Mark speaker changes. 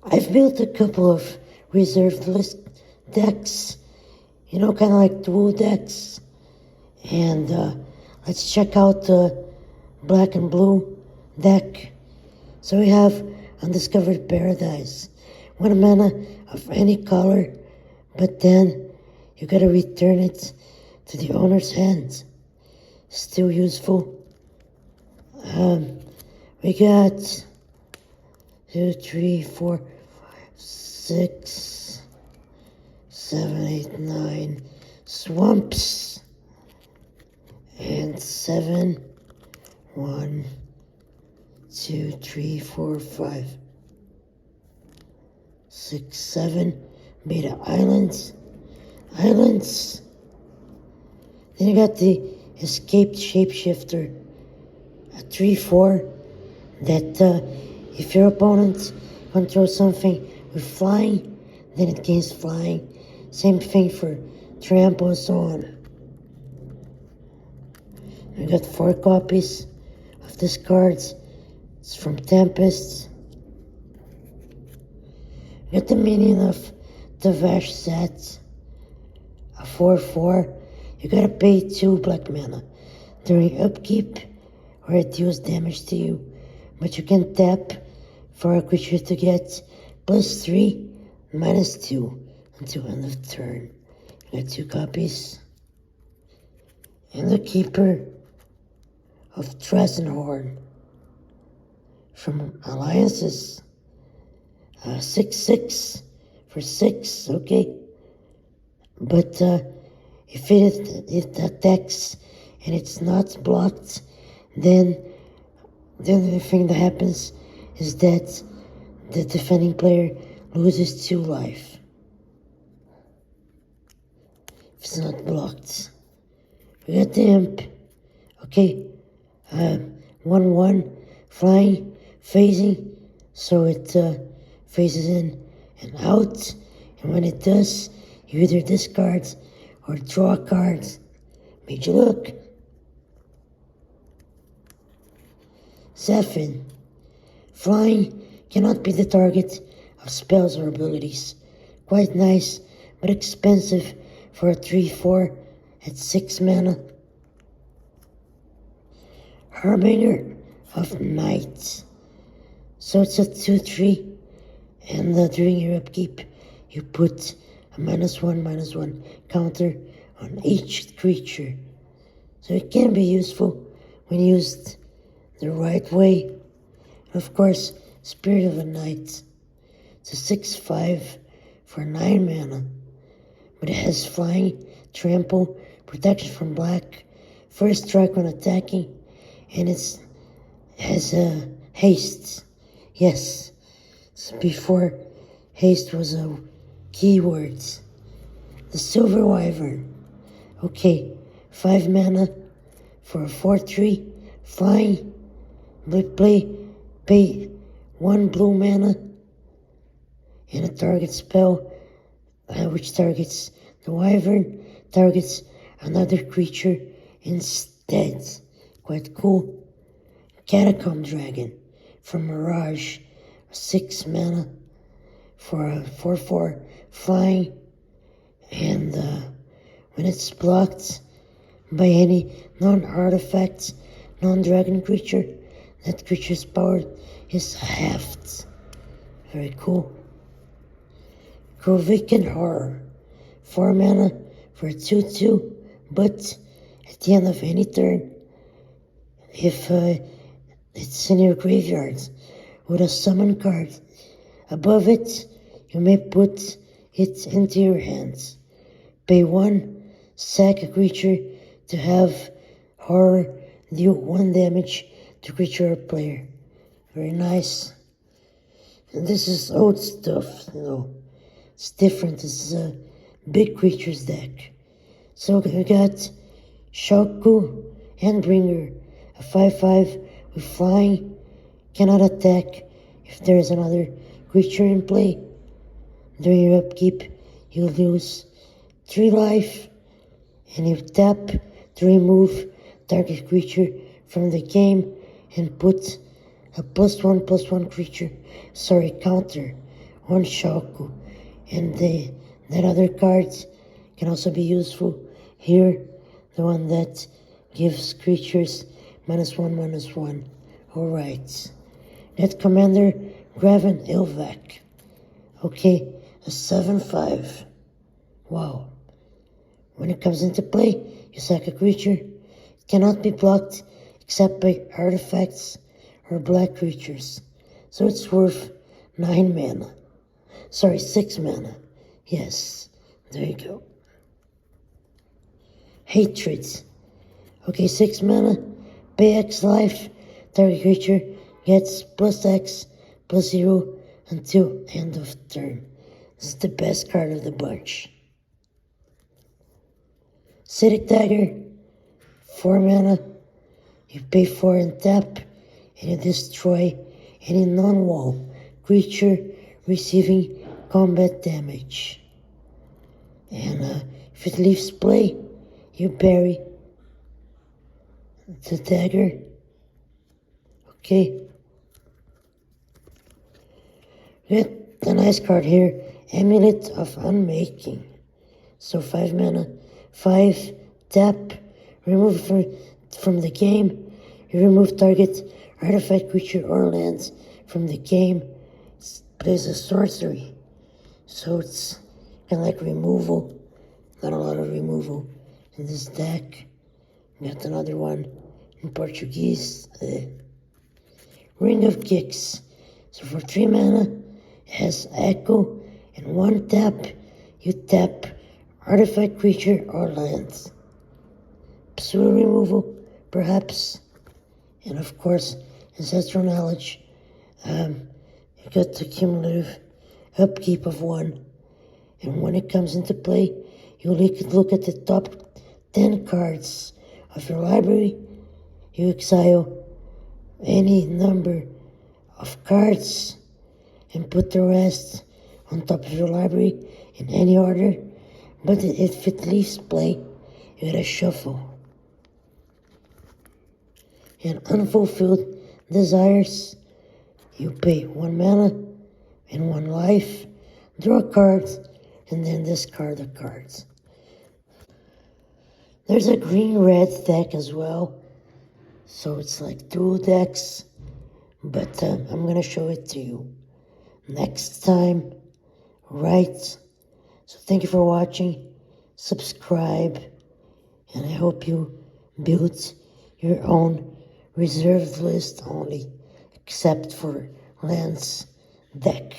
Speaker 1: I've built a couple of reserved list decks, kind of like Duel decks. And let's check out the black and blue deck. So we have Undiscovered Paradise. 1 mana of any color, but then you gotta return it to the owner's hand. Still useful. We got 2, 3, 4, 5, 6, 7, 8, 9 swamps. And 7, 1, 2, 3, 4, 5, 6, 7 beta islands. Then you got the escaped shapeshifter, a 3/4 that if your opponent controls something with flying, then it gains flying. Same thing for trample and so on. We got 4 copies of this cards. It's from Tempest. We got the minion of the Vash set, a 4/4. You gotta pay 2 black mana during upkeep or it deals damage to you, but you can tap for a creature to get +3, -2 until end of turn. You got 2 copies. And the Keeper of Trasenhorn from Alliances, 6/6 for 6, okay. But if it attacks and it's not blocked, then the thing that happens is that the defending player loses 2 life. If it's not blocked. We got the Imp. Okay. 1/1 flying, phasing, so it phases in and out. And when it does, you either discard or draw cards. Made you look. Zephyr. Flying cannot be the target of spells or abilities. Quite nice, but expensive for a 3/4 at 6 mana. Harbinger of Night. So it's a 2/3, and during your upkeep, you put a -1/-1 counter on each creature. So it can be useful when used the right way. Of course, Spirit of the Night. It's a 6/5 for 9 mana, but it has flying, trample, protection from black, first strike when attacking, and it has a haste. Yes, it's before haste was a keyword. The Silver Wyvern. Okay, 5 mana for a 4/3 flying. Pay 1 blue mana and a target spell which targets the Wyvern, targets another creature instead. Quite cool. Catacomb Dragon from Mirage, 6 mana for a 4/4 flying, and when it's blocked by any non-artifact, non-dragon creature, that creature's power is halved. Very cool. Krovikan Horror, 4 mana for a 2/2, but at the end of any turn, if it's in your graveyard with a summon card above it, you may put it into your hands. Pay 1, sack a creature to have Horror deal 1 damage to creature or player. Very nice. And this is old stuff, It's different. It's a big creatures deck. So we got Shoku Endbringer, a 5/5 with flying, cannot attack if there is another creature in play. During your upkeep, you lose 3 life, and you tap to remove target creature from the game and put a +1/+1 creature, counter one Shoku. And that other card can also be useful here, the one that gives creatures -1/-1. Alright. Net Commander Graven Ilvac. Okay, a 7/5. Wow. When it comes into play, you sack a creature. It cannot be blocked except by artifacts or black creatures. So it's worth 9 mana. Sorry, 6 mana. Yes, there you go. Hatred. Okay, 6 mana. Pay X life. Target creature gets +X/+0 until end of turn. This is the best card of the bunch. Acidic Dagger. 4 mana. You pay 4 and tap, and you destroy any non-wall creature receiving combat damage. And if it leaves play, you bury the dagger. Okay. Get the nice card here, Amulet of Unmaking. So 5 mana, 5, tap, remove from the game. You remove target artifact, creature, or lands from the game. It plays a sorcery. So it's kind of like removal. Not a lot of removal in this deck. Got another one in Portuguese. Ring of Kicks. So for 3 mana, it has Echo, and 1 tap, you tap artifact, creature, or lands. Pseudo removal, perhaps. And of course, Ancestral Knowledge. You got the cumulative upkeep of 1. And when it comes into play, you look at the top 10 cards of your library. You exile any number of cards and put the rest on top of your library in any order. But if it leaves play, you gotta shuffle. And Unfulfilled Desires, you pay 1 mana and 1 life, draw a card, and then discard the cards. There's a green-red deck as well, so it's like 2 decks, but I'm gonna show it to you next time, right? So thank you for watching, subscribe, and I hope you build your own reserved list only, except for lands deck.